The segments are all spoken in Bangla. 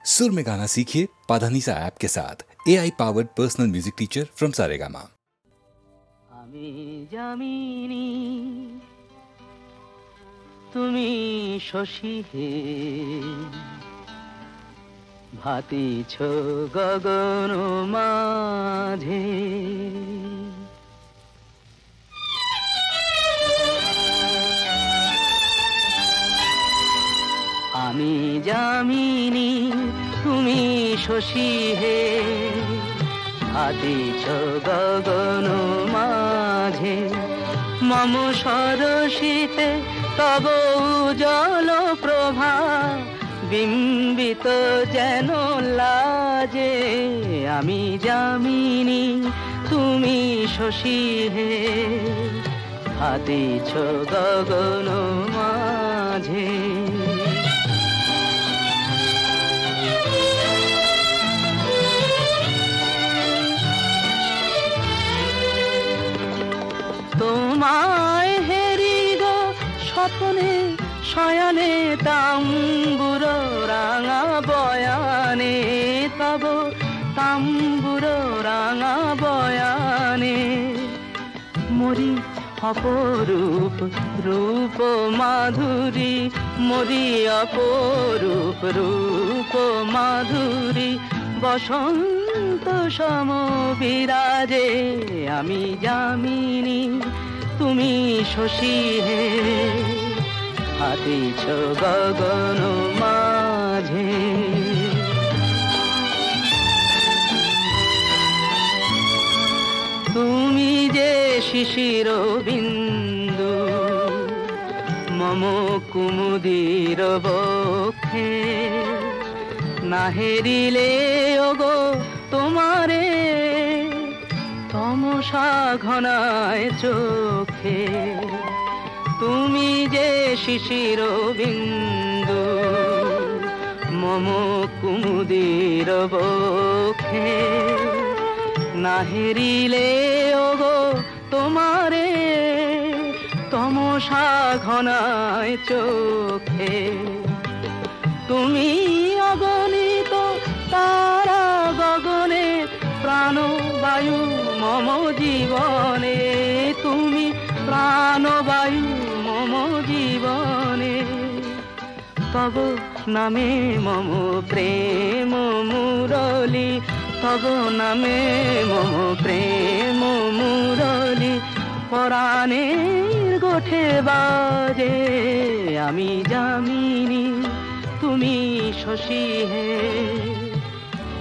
सुर में गाना सीखिए पाधानीसा ऐप के साथ। AI powered personal music teacher from Saregama. আমি যামিনী তুমি শশী হে, ভাতিছ গগন মাঝে। আমি যামিনী তুমি শশী হে, ভাতিছ গগন মাঝে। মম সরসিতে তব উজ্জ্বল প্রভা, বিম্বিত যেন লাজে। আমি যামিনী তুমি শশী হে, ভাতিছ গগন মাঝে। তোমায় হেরিব স্বপ্নে শয়নে, তাম্বুর রাঙা বয়ানে, তব তাম্বুর রাঙা বয়ানে। মরি অপরূপ রূপ মাধুরী, মরি অপরূপ রূপ মাধুরী। বসন্ত সম বিরাজে। আমি যামিনী তুমি শশী হে, ভাতিছ গগন মাঝে। তুমি যে শিশির বিন্দু মম কুমুদির বক্ষে, না হেরিলে ওগো তোমারে তমসা ঘনায় চোখে। তুমি যে শিশির বিন্দু মম কুমুদির বক্ষে, না হেরিলে ওগো তোমারে তমসা ঘনায় চোখে। তুমি অগণিত তারা গগনে, প্রাণবায়ু মম জীবনে। তুমি প্রাণবায়ু মম জীবনে। তব নামে মম প্রেম মুরলী, তব নামে মম প্রেম মুরলী। পরাণের গোঠে বাজে। আমি যামিনী তুমি শশী হে,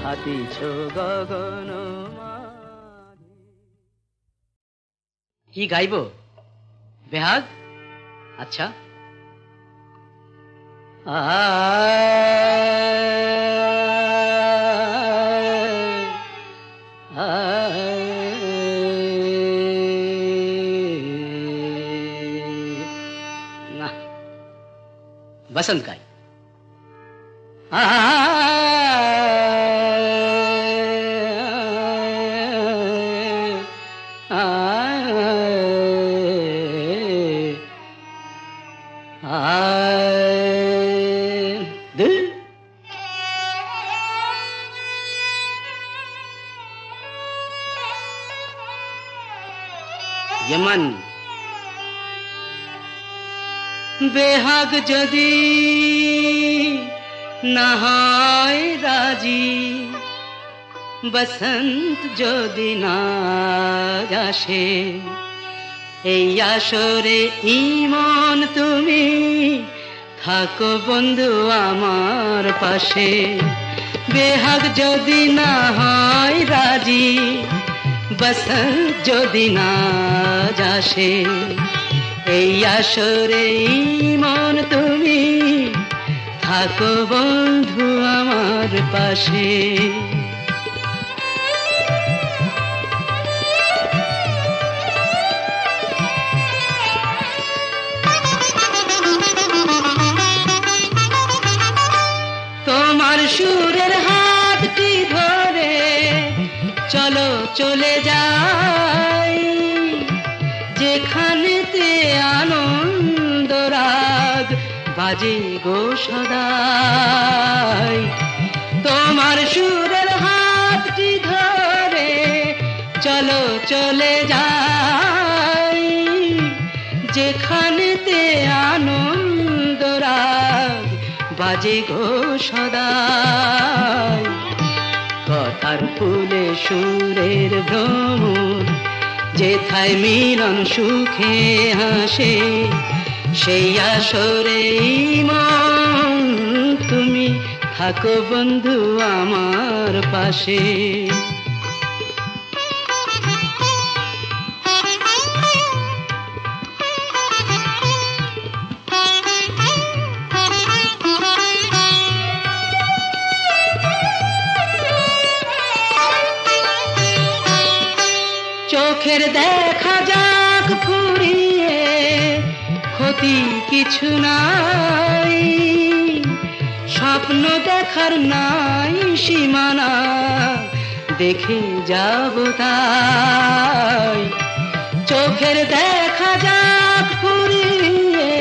ভাতিছ গগন মাঝে। কি গাইব বেহাগ? আচ্ছা। না, বসন্ত গাই। यमन बेहाग যদি না হয় রাজি, বসন্ত যদি না আসে, এই আসরে ইমন তুমি থাকো বন্ধু আমার পাশে। বেহাগ যদি না হয় রাজি, বসন্ত যদি না আসে, এই আসরে ইমন তুমি থাকো বন্ধু আমার পাশে। তোমার সুরের হাতটি ধরে চলো চলে যাই, যেখানেতে আনন্দ রাগ বাজে গো সদাই। চলে যাই যেখানেতে আনন্দ রাগ বাজে গো সদাই কথার ফুলে সুরের ভ্রমর যেথায় মিলন সুখে হাসে সেই আসরে মন তুমি থাকো বন্ধু আমার পাশে চোখের দেখা যাক ফুরিয়ে ক্ষতি কিছু নাই স্বপ্ন দেখার নাই সীমানা দেখে যাব তাই চোখের দেখা যাক ফুরিয়ে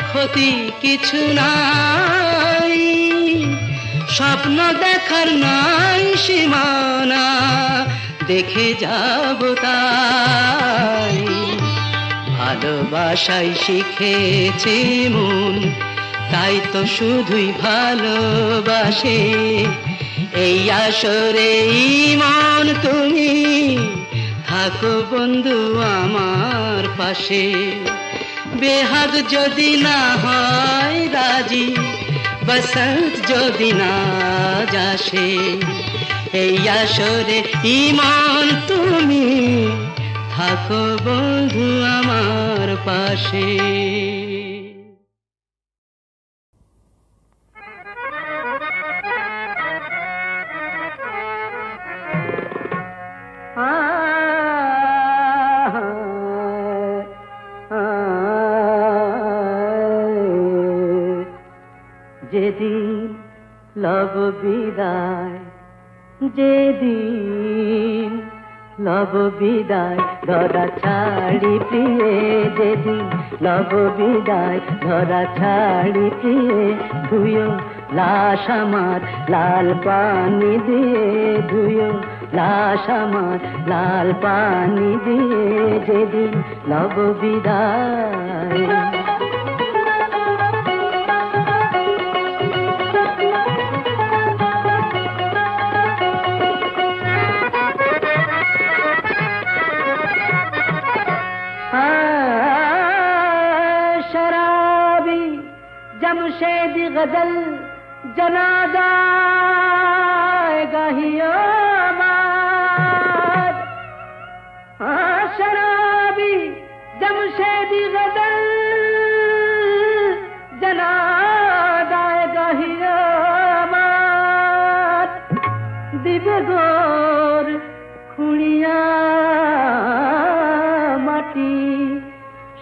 ক্ষতি কিছু নাই স্বপ্ন দেখার নাই সীমানা দেখে যাব তাই ভালোবাসাই শিখেছে মন তাই তো শুধুই ভালোবাসে এই আসরে মন তুমি থাকো বন্ধু আমার পাশে বেহাগ যদি না হয় রাজি বসন্ত যদি না যাসে এই আসরে ইমান তুমি থাকো বন্ধু আমার পাশে যেদিন লব বিদায় যেদিন লব বিদায় ধরা ছাড়ি প্রিয়ে যেদিন লব বিদায় ধরা ছাড়ি প্রিয়ে ধুয়ো লাশ আমার লাল পানি দিয়ে ধুয়ো লাশ আমার লাল পানি দিয়ে যেদিন লব বিদায় जमशेद गजल जनाजा गाहियो माद शराबी जमशेद गजल जनाजा गाहियो माद दिव्य गोर खुड़िया माटी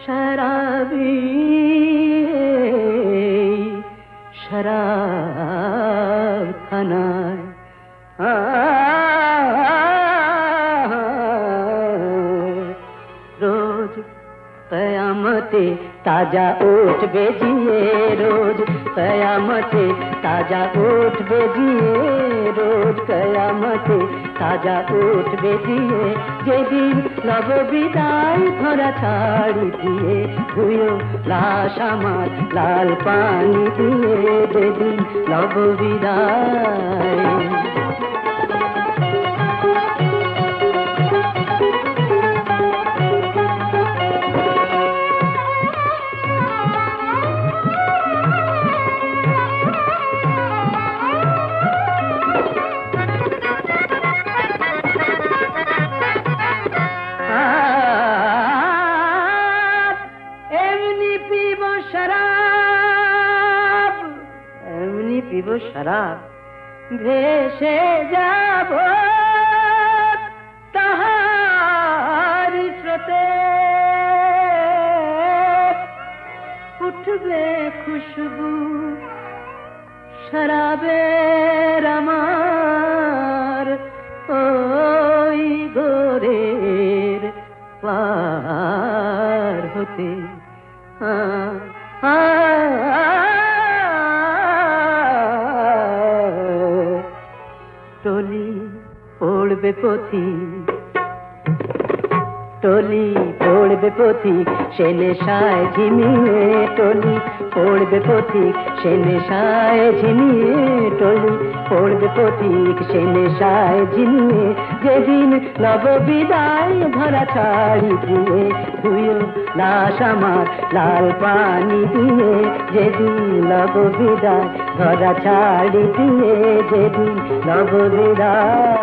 शराबी शराब खानाय रोज कयामते ताजा ओठ बेजिए रोज कयामते ताजा ओठ बेजिए रोज कयामते ताजा ओठ बेजिए जेदिन लव विदाय धरा छाड़ी दिए धुयो लाश आमार लाल पानी दिए जेदिन लव विदाय शराब भेषे जाबो ताहार स्रोते उठबे खुशबू शराबेर आमार ओई गोरेर पार होते टोली पड़बे पथी টলি পড়বে পথিক সে নেশায় ঝিমিয়ে, টলি পড়বে পথিক সে নেশায় ঝিমিয়ে, টলি পড়বে পথিক সে নেশায় ঝিমিয়ে। যেদিন নব বিদায় ধরা ছাড়ি দিয়ে, ধুয়ো লাশ আমার লাল পানি দিয়ে। যেদিন নব বিদায় ধরা ছাড়ি দিয়ে, যেদিন নব বিদায়।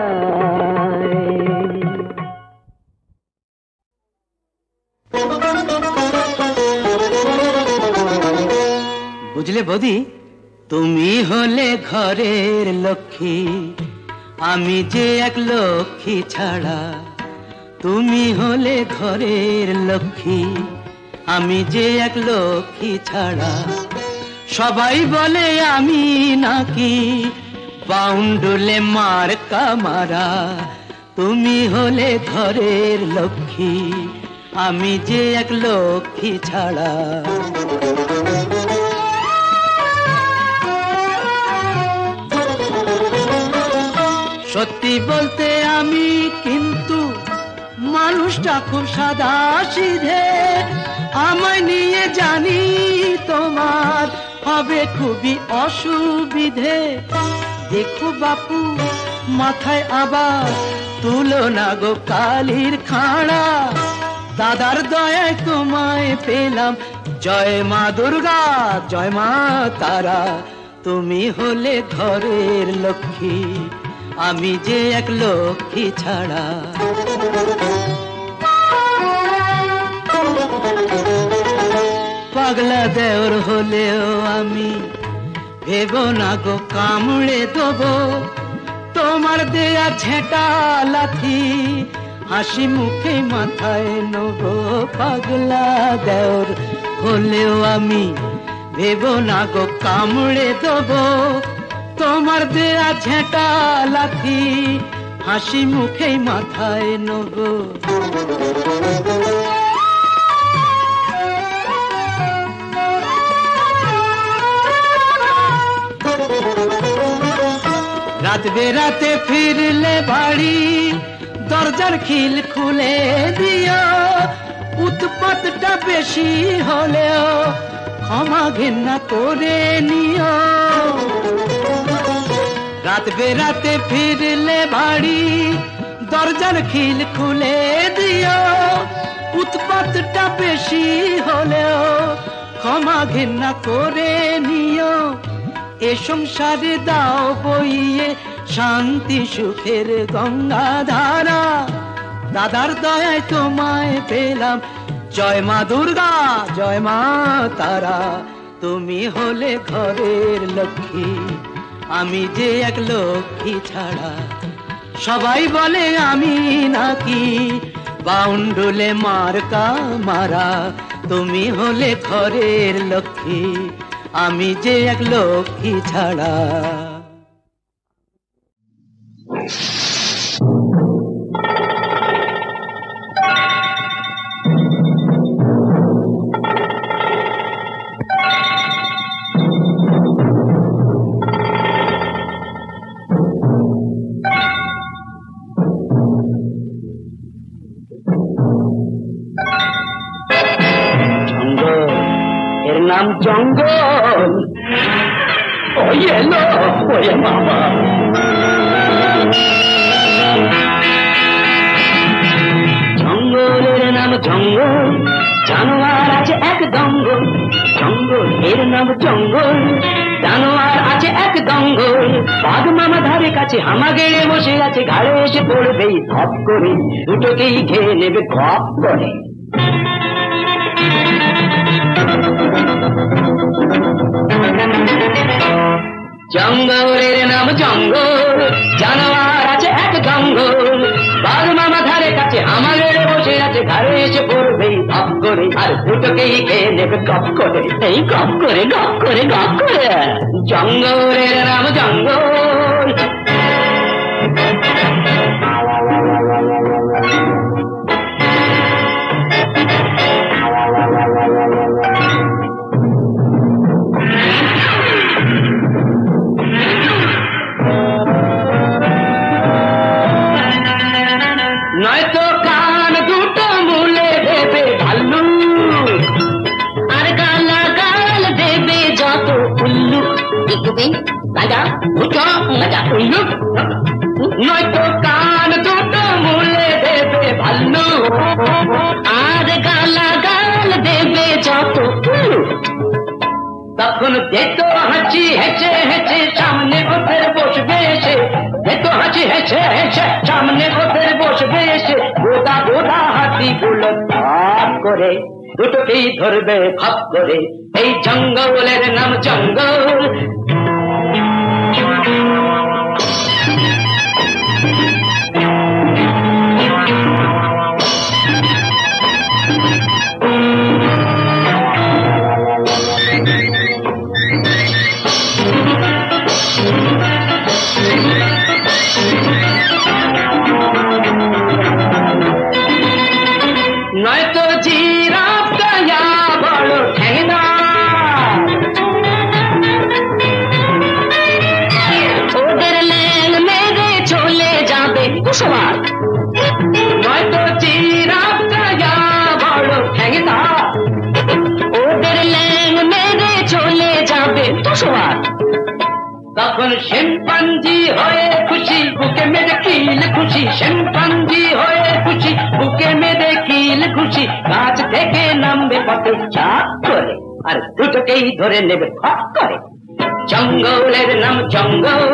বুঝলে বৌদি, তুমি হলে ঘরের লক্ষ্মী, আমি যে এক লক্ষ্মী ছাড়া। তুমি হলে ঘরের লক্ষ্মী, আমি যে এক লক্ষ্মী ছাড়া। সবাই বলে আমি নাকি বাউন্ডুলে মার্কা মারা। তুমি হলে ঘরের লক্ষ্মী, আমি যে এক লক্ষ্মী ছাড়া। সত্যি বলতে আমি কিন্তু মানুষটা খুব সাদা সিধে। আমায় নিয়ে জানি তোমার হবে খুবই অসুবিধে। দেখো বাপু মাথায় আবার তুলো না গো কালির খাড়া। দাদার দয়ায় তোমায় পেলাম, জয় মা দুর্গা জয় মা তারা। তুমি হলে ঘরের লক্ষ্মী, আমি যে এক লক্ষ্মী ছাড়া। পাগলা দেওর হলেও আমি ভেবো না গো কামড়ে দেবো তোমার দেয়া ঝেঁটা লাথি। হাসি মুখে মাথায় নেবো। পাগলা দেওর হলেও আমি ভেবো না গো কামড়ে দেবো তোমার দেয়া ঝেঁটা লাথি। হাসি মুখে মাথায় নেবো। রাত বেরাতে ফিরলে বাড়ি দরজার খিল খুলে দিও। উৎপাতটা বেশি হলেও ক্ষমা ঘেন্না করে নিও। রাত বেরাতে ফিরলে বাড়ি দরজার খিল খুলে দিও। উৎপাতটা বেশি হলেও ক্ষমা ঘেন্না করে নিও। এ সংসারে দাও বইয়ে শান্তি সুখের গঙ্গা ধারা। দাদার দয়ায় তোমায় পেলাম, জয় মা দুর্গা জয় মা তারা। তুমি হলে ঘরের লক্ষ্মী, আমি যে এক লক্ষ্মী ছাড়া। সবাই বলে আমি নাকি বাউন্ডুলে মার্কা মারা। তুমি হলে ঘরের লক্ষ্মী, আমি যে এক লক্ষ্মী ছাড়া। এর নাম জঙ্গল। ওই এলো ওই মামা। জঙ্গলের নাম জঙ্গল, জানোয়ার আছে এক দঙ্গল। জঙ্গল এর নাম জঙ্গল, জানোয়ার আছে এক দঙ্গল। বাঘ মামা ধারে কাছে হামা গেড়ে বসে আছে, ঘাড়ে এসে পড়বেই ধপ করে, দুটোকেই খেয়ে নেবে খপ করে। জঙ্গলের নাম জঙ্গল, জানোয়ার আছে এক জঙ্গল। বাঘ মামা ধারে কাছে হামা গেড়ে বসে আছে, ঘাড়ে এসে পড়বেই ধপ করে, আর দুটোকেই খেয়ে নেবে গপ করে। এই গপ করে গপ করে গপ করে। জঙ্গলের নাম জঙ্গল। নয়তো কান দুটো দুটো নয়তো কান দুটো মুলে দেবে ভাল্লু, আর গালা গাল দেবে যত উল্লু। তখন দেখতো হাঁচি হেঁচে হেঁচে সামনে ওদের বসবে এসে, দেখতো হাঁচি হেঁচে হেঁচে সামনে ওদের বসবে এসে, গোদা গোদা হাতিগুলো ভাগ করে দুটোকেই ধরবে ভাগ করে। এই জঙ্গলের নাম জঙ্গল। নয়তো জিরাফটা বড় ঠেঙনা, ওদের ল্যাং মেরে চলে যাবে কুসুমার। নয়তো জিরাফটা বড় ঠেঙনা, ওদের ল্যাং মেরে চলে যাবে কুসুমার। তখন শিম্পাঞ্জি হয়ে খুশি বুকে মেরে কিল খুশি, শিম্পাঞ্জি হয়ে খুশি বুকে মেরে কিল খুশি, গাছ থেকে নামবে পথে চাপ করে আর দুটোকেই ধরে নেবে ফট করে। জঙ্গলের নাম জঙ্গল,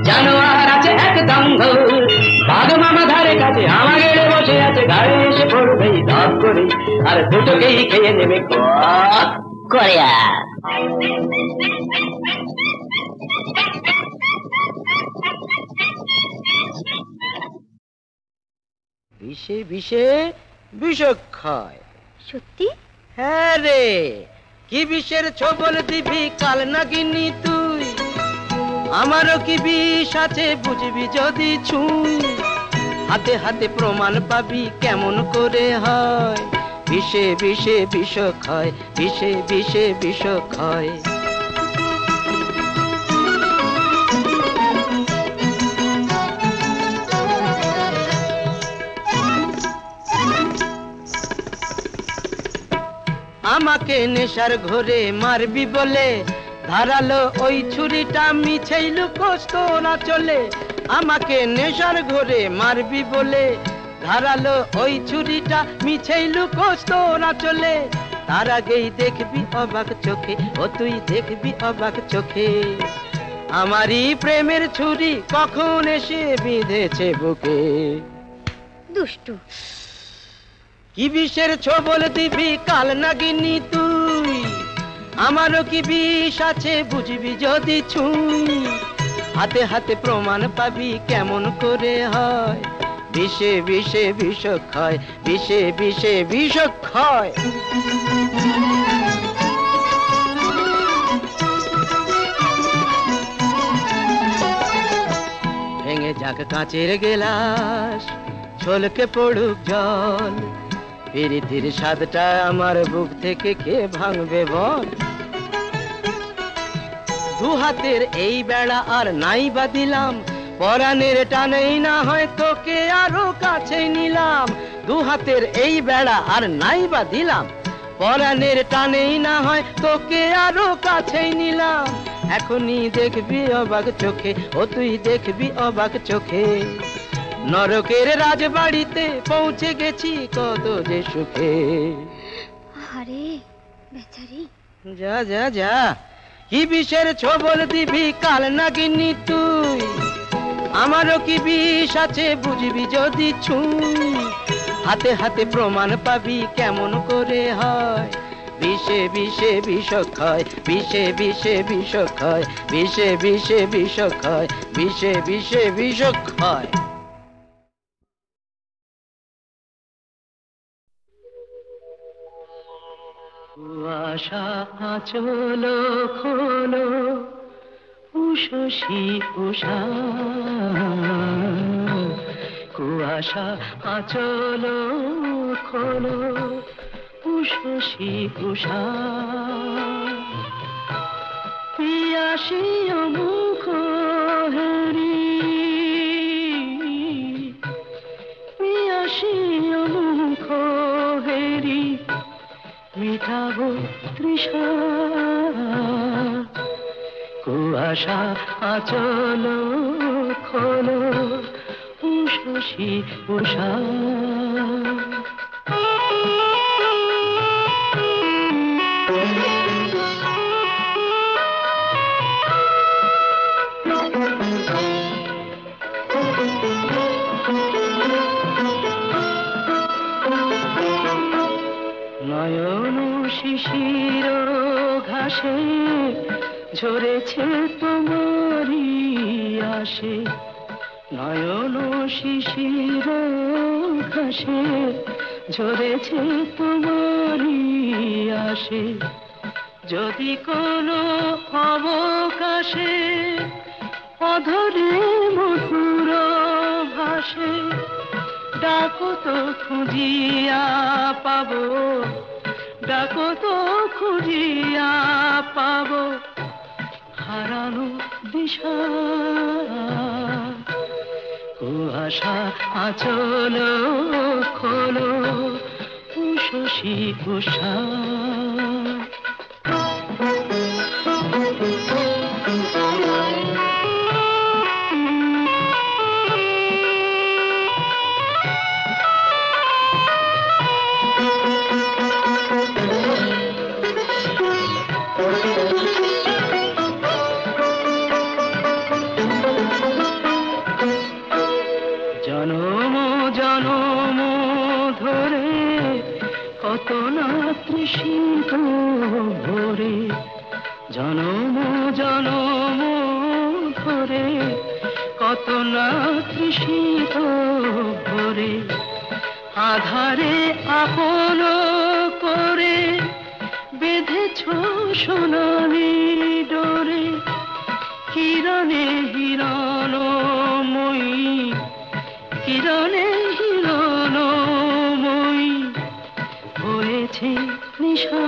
জানোয়ার আছে এক দঙ্গল, বাঘ মামা ধারে কাছে আমার গেড়ে বসে আছে, গাড়ি এসে পড়বে ধপ করে আর দুটোকেই খেয়ে নেবে করে। বিষে বিষে বিষক্ষয়। সত্যি? হ্যাঁ রে, কি বিষের ছবল দিবি কাল নাগিনি তুই, আমারও কি বিষ আছে বুঝবি যদি ছুঁই, হাতে হাতে প্রমাণ পাবি কেমন করে হয়, বিষে বিষে বিষক্ষয়, বিষে বিষে বিষক্ষয়। আমাকে নেশার ঘরে মারবি বলে ধারালো ওই ছুরিটা মিছেই লুকোস তোরা চলে, আমাকে নেশার ঘরে মারবি বলে ধারালো ওই ছুরিটা মিছেই লুকোস তোরা চলে, তার আগেই দেখবি অবাক চোখে, ও তুই দেখবি অবাক চোখে, আমারই প্রেমের ছুরি কখন এসে বিঁধেছে বুকে। দুষ্টু। কি বিষের ছবল দিবি কাল নাগিনি তুই, আমারও কি বিষ আছে বুঝবি যদি ছুঁই, হাতে হাতে প্রমাণ পাবি কেমন করে হয়, বিষে বিষে বিষক্ষয়, বিষে বিষে বিষক্ষয়। ভেঙে যাক কাঁচের গেলাস, ছলকে পড়ুক জল, প্রীতির স্বাদটা আমার বুক থেকে কে ভাঙবে বল, দু হাতের এই বেড়া আর নাই বা দিলাম, পরাণের টানেই না হয় তোকে আরো কাছে নিলাম, দু হাতের এই বেড়া আর নাই বা দিলাম, পরাণের টানেই না হয় তোকে আরো কাছে নিলাম, এখনই দেখবি অবাক চোখে, ও তুই দেখবি অবাক চোখে, নরকের রাজবাড়িতে পৌঁছে গেছি কত যে সুখে। আরে বেচারি। যা যা যা, কি বিষের ছবল দিবি কাল নাগিনি তুই, আমারও কি বিষ আছে বুঝবি যদি ছুঁই, হাতে হাতে প্রমাণ পাবি কেমন করে হয়, বিষে বিষে বিষক্ষয়, বিষে বিষে বিষক্ষয়, বিষে বিষে বিষক্ষয়, বিষে বিষে বিষক্ষয়। কুয়াশা আঁচল খোলো উষসী উষা, কুয়াশা আঁচল খোলো উষসী উষা, পিয়াসী মুখ হেরি, পিয়াসী মুখ হেরি মিঠাবো তৃষা, কুয়াশা কুয়াশা আচল খোলো উষসী উষা নয়ন শিশির ঘাসে ঝরেছে তোমারি আসে নয়ন শিশির ঘাসে ঝরেছে তোমারি আসে যদি কোনো অবকাশে অধরে মধুর ভাসে ডাকো তো খুঁজিয়া পাবো ডাকো তো খুঁজিয়া পাবো হারানো দিশা কুয়াশা আচল খোলো উষসী উষা জনম জনম ধরে কত না তৃষিত ভরে জনম জনম ধরে কত না তৃষিত ভরে আধারে আপন করে বেঁধেছ সোনালি ডোরে কিরণে হিরণময়ী কিরণে হিরণময়ী হয়েছে নিশা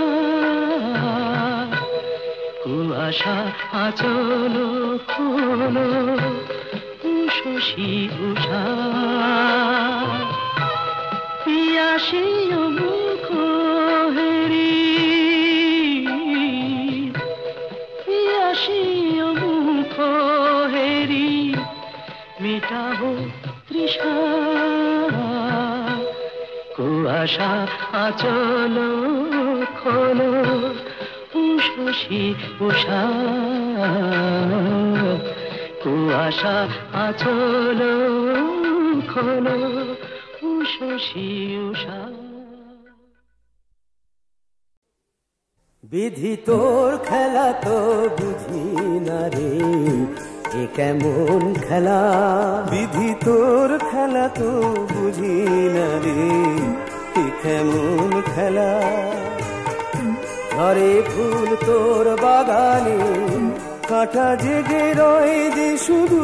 কুয়াশা আচল খোলো উষসী উষা পিয়াসী মুখ হেরি পিয়াসী মুখ হেরি মেটাবো তৃষা কুয়াশা আচল খোলো উষসী উষা কুয়াশা আচল খোলো উষসী উষা বিধি তোর খেলা তো বুঝি না রে এ কেমন খেলা বিধি তোর খেলা তো বুঝি না রে এ কেমন খেলা ঘরে ফুল তোর বাগানে কাঁটা জেগে রয় যে শুধু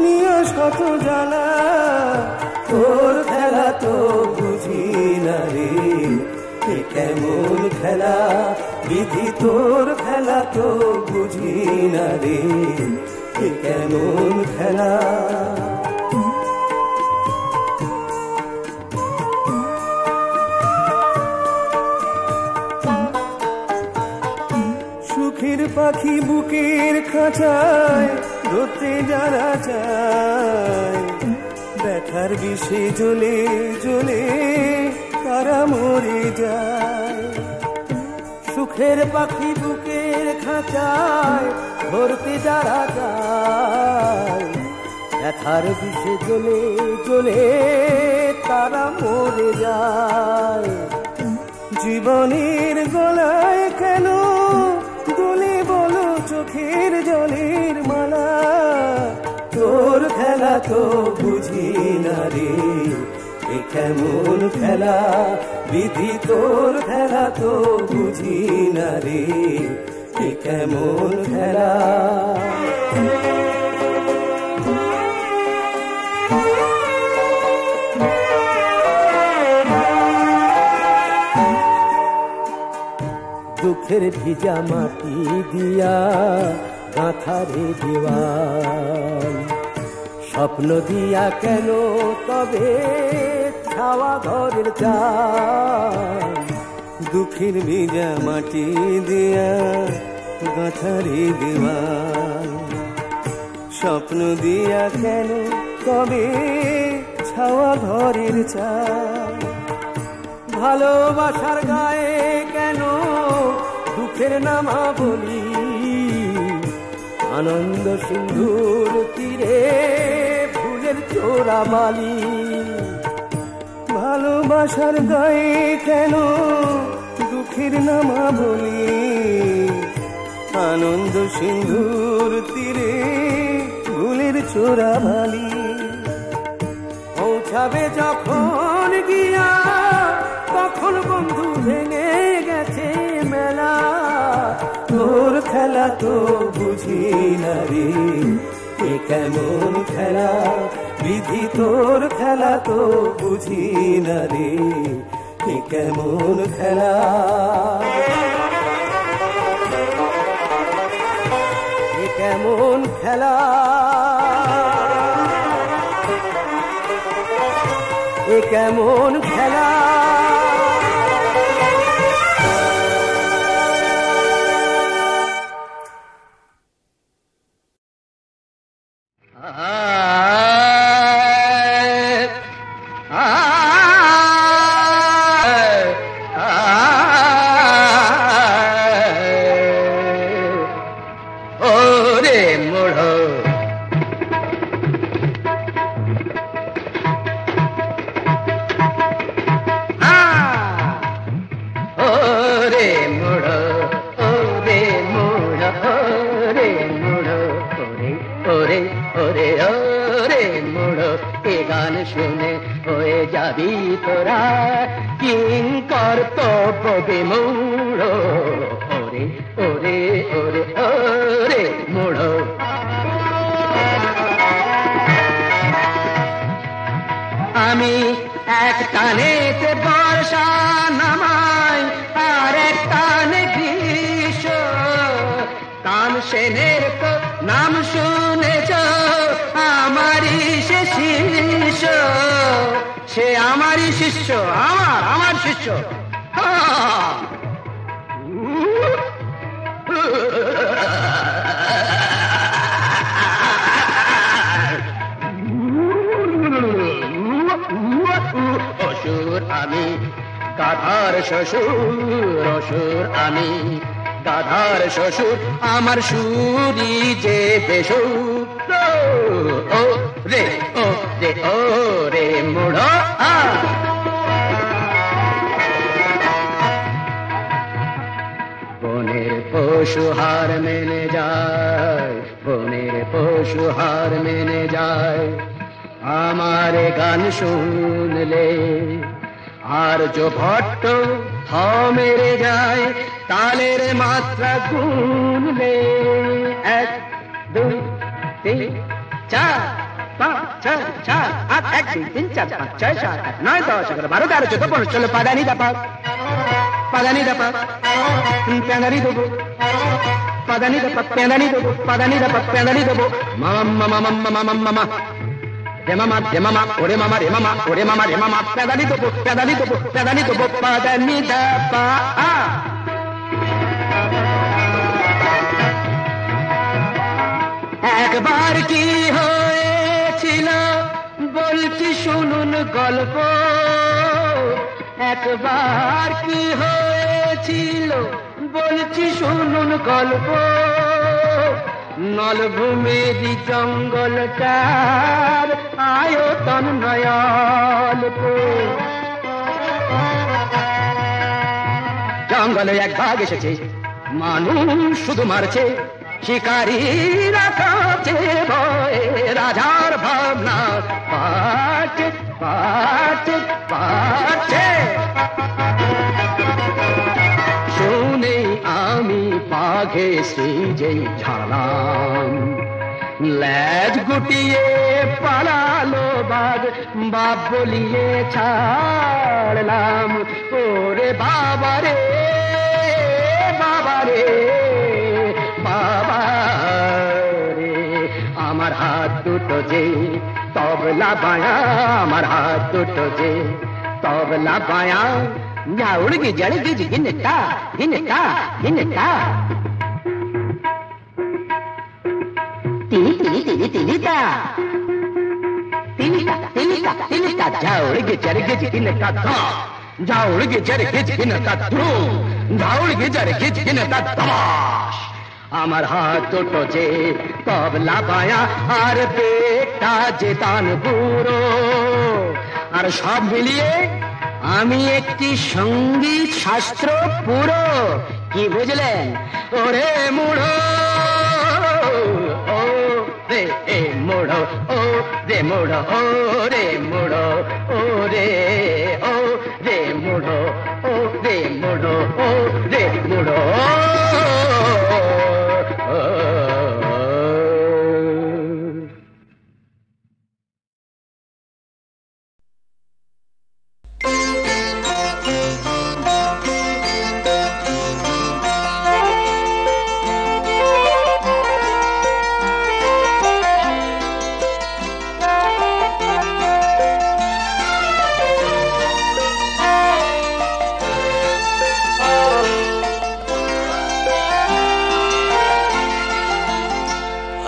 নিয়ে শত জ্বালা তোর খেলা তো বুঝি না রে এ কেমন খেলা বিধি তোর খেলা তো বুঝি না রে এ কেমন খেলা সুখের পাখি বুকের খাঁচায় ধরতে যারা চায় ব্যথার বিষে জ্বলে জ্বলে তারা মরে যায় সুখের পাখি বুকের খাঁচায় ধরতে যারা যায় ব্যথার বিষে জ্বলে জ্বলে তারা মরে যায় জীবনের গলায় কেন দোলে বলো চোখের জলের মালা তোর খেলা তো বুঝি না রে এ কেমন খেলা বিধি তোর খেলা তো বুঝি না রে এ কেমন খেলা দুঃখের ভিজা মাটি দিয়া গাঁথারে দেওয়াল স্বপ্ন দিয়া কেন তবে ছাওয়া ঘরের চাল দুঃখের ভিজা মাটি দিয়া গাঁথারে দেওয়াল স্বপ্ন দিয়া কেন কবে ছাওয়া ঘরের চাই, ভালোবাসার গায়ে কেন দুঃখের নামা বলি, আনন্দ সিন্ধুর তীরে ফুলের চোরা বালি, ভালোবাসার গায়ে কেন দুঃখের নামা বলি, আনন্দ সিন্ধুর তীরে ফুলের চোরা বালি। পৌঁছাবে যখন গিয়া তখন বন্ধু ভেঙে গেছে মেলা, তোর খেলা তো বুঝি না রে, এ কেমন খেলা বিধি, তোর খেলা তো বুঝি না রে, এ কেমন খেলা, এ কেমন খেলা, এ কেমন খেলা। শুনে হয়ে যাবি তোরা কিঙ্কর তব বিমূঢ়, ওরে ওরে ওরে ওরে মূঢ়। আমি এক টানেতে বর্ষা নামাই আর এক টানে গ্রীষ্ম, তানসেনের তো নাম শুনেছ, আমারই সে শিষ্য, সে আমারই শিষ্য, আমার শিষ্য। অসুর আমি গাধার শ্বশুর, অসুর আমি গাধার শ্বশুর, আমার সুরি যে বেসুর, ও রে ও রে ও রে মুড়ো। বনের পশু হার মেনে যায়, বনের পশু হার মেনে যায়, আমার গান শুনলে আর जो ভট্ট থ মেরে যায়, তালের মাত্রা গুনলে 1 2 3 4 5 6 7 8 1 2 3 4 5 6 7 8 9 10 11 12 13 14 15 16 পাদানি দাপা পাদানি দাপা প্যাদানি দেবো, পাদানি দাপা প্যাদানি দেবো, পাদানি দাপা প্যাদানি দেবো, মামা মামা মামা মামা রে মামা রে মামা ওরে মামা রে মামা ওরে মামা রে মামা, প্যাদানি দেবো প্যাদানি দেবো প্যাদানি দেবো, পাদানি দাপা। একবার কি হয়েছিল বলছি শুনুন গল্প, একবার কি হয়েছিল বলছি শুনুন গল্প, নলভূমির জঙ্গলটার আয়তন নয়ল্প, জঙ্গলে এক বাঘ এসেছে, মানুষ শুধু মারছে, শিকারীরা কাছে ভয়ে, রাজার ভাবনা পাচ্ছে পাচ্ছে পাচ্ছে, শুনে আমি বাঘে সেজে ঝালাম, লেজ গুটিয়ে পালালো বাঘ, বাপ বলিয়ে ছাড়লাম, ওরে বাবা রে বাবা রে বাবা রে, আমার হাত দুটো যে তবলা বায়া, আমার হাত দুটো যে তবলা বায়া, ঝাউড়ি জড়ি गिनता गिनता गिनता, 3 3 তিনিটা ঝাউড়গে চড়গে চিকিনটা ধা ঝাউড়গে চড়গে চিকিনটা ধুম ঝাউড়গে চড়গে চিকিনটা ধমাস আমার হাত দুটো যে তবলা পায়া আর পেটটা যে তানপুরো আর সব মিলিয়ে আমি একটি সঙ্গীত শাস্ত্র পুরো কি বুঝলেন ওরে মুড়ো ও রে মুড়ো ও রে মুড়ো ও রে মুড়ো ও রে মুড়ো ও রে মুড়ো ও রে মুড়ো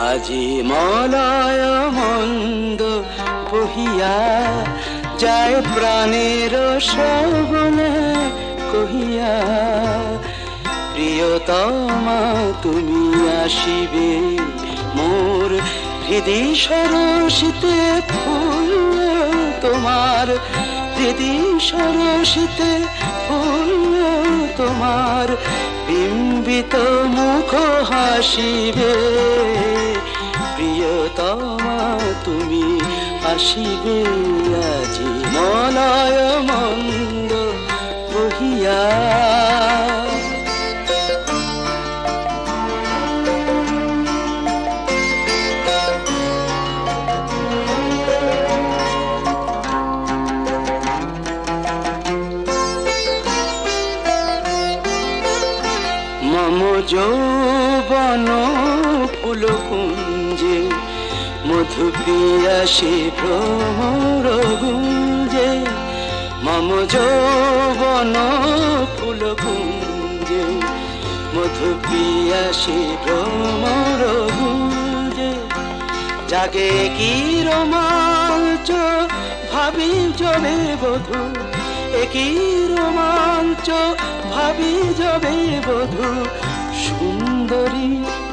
আজি মলয় মন্দ বহিয়া যায় প্রাণের শ্রবণে কহিয়া প্রিয়তমা তুমি আসিবে মোর হৃদি সরসিতে ফুল তোমার হৃদি সরসিতে ফুল তোমার বিম্বিত মুখ হাসিবে প্রিয়তমা তুমি আসিবে আজি মলয় মন্দ বহিয়া মম যৌবন ফুল কুঞ্জে মধু পিয়াসে ভ্রমর গুঞ্জে মম যৌবন ফুল কুঞ্জে মধু পিয়াসে ভ্রমর গুঞ্জে জাগে কি রোমাঞ্চ ভাবি জবে বধূ একই রোমাঞ্চ ভাবি যাবে বধূ সুন্দরী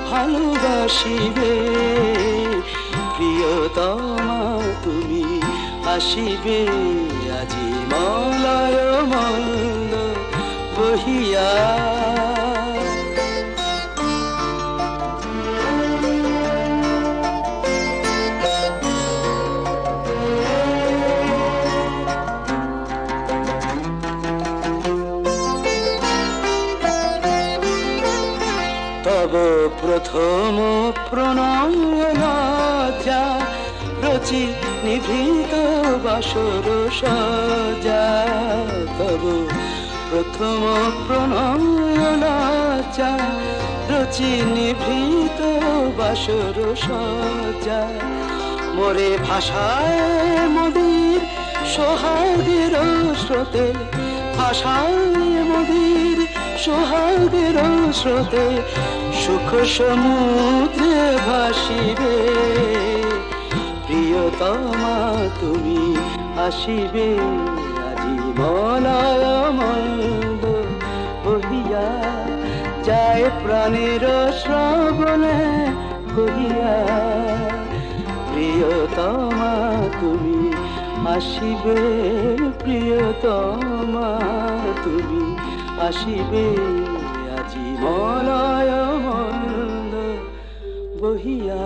ভালোবাসিবে প্রিয়তমা তুমি আসিবে আজি মলয় মন্দ বহিয়া তব প্রথম প্রণয়না রচি নিভৃত বাসর সজা তব প্রথম প্রণয়না রচি নিভৃত বাসর সজা মোরে ভাষায় মদির সোহাগের স্রোতে ভাষায় মদির সোহাগের স্রোতে সুখ সমুদ্রে ভাসিবে প্রিয়তমা তুমি আসিবে আজি মলয় মন্দ বহিয়া যায় প্রাণের শ্রবণে কহিয়া প্রিয়তমা তুমি আসিবে প্রিয়তমা তুমি আসিবে আজি মলয় মন্দ বহিয়া